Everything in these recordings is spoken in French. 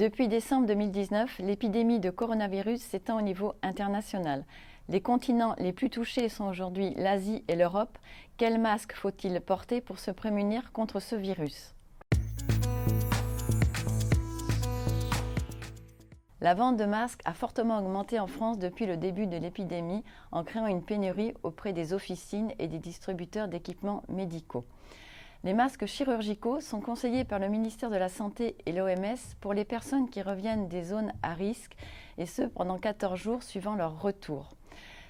Depuis décembre 2019, l'épidémie de coronavirus s'étend au niveau international. Les continents les plus touchés sont aujourd'hui l'Asie et l'Europe. Quel masque faut-il porter pour se prémunir contre ce virus ? La vente de masques a fortement augmenté en France depuis le début de l'épidémie en créant une pénurie auprès des officines et des distributeurs d'équipements médicaux. Les masques chirurgicaux sont conseillés par le ministère de la Santé et l'OMS pour les personnes qui reviennent des zones à risque, et ce pendant 14 jours suivant leur retour.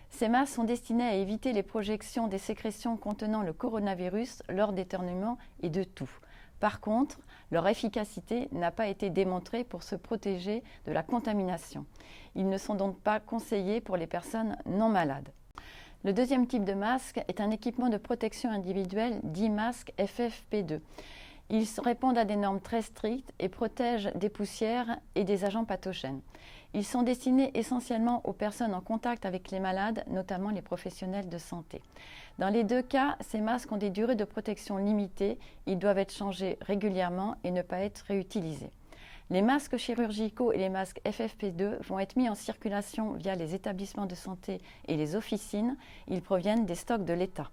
Ces masques sont destinés à éviter les projections des sécrétions contenant le coronavirus lors d'éternuements et de toux. Par contre, leur efficacité n'a pas été démontrée pour se protéger de la contamination. Ils ne sont donc pas conseillés pour les personnes non malades. Le deuxième type de masque est un équipement de protection individuelle dit masque FFP2. Ils répondent à des normes très strictes et protègent des poussières et des agents pathogènes. Ils sont destinés essentiellement aux personnes en contact avec les malades, notamment les professionnels de santé. Dans les deux cas, ces masques ont des durées de protection limitées. Ils doivent être changés régulièrement et ne pas être réutilisés. Les masques chirurgicaux et les masques FFP2 vont être mis en circulation via les établissements de santé et les officines. Ils proviennent des stocks de l'État.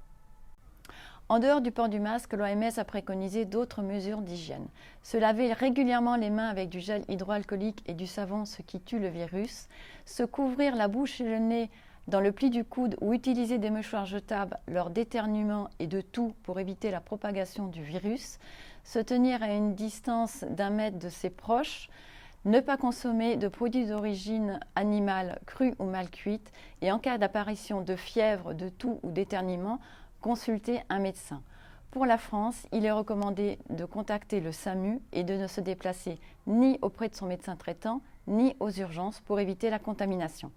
En dehors du port du masque, l'OMS a préconisé d'autres mesures d'hygiène. Se laver régulièrement les mains avec du gel hydroalcoolique et du savon, ce qui tue le virus. Se couvrir la bouche et le nez dans le pli du coude ou utiliser des mouchoirs jetables lors d'éternuements et de toux pour éviter la propagation du virus. Se tenir à une distance d'1 mètre de ses proches. Ne pas consommer de produits d'origine animale crus ou mal cuites. Et en cas d'apparition de fièvre, de toux ou d'éternuement, consulter un médecin. Pour la France, il est recommandé de contacter le SAMU et de ne se déplacer ni auprès de son médecin traitant, ni aux urgences pour éviter la contamination.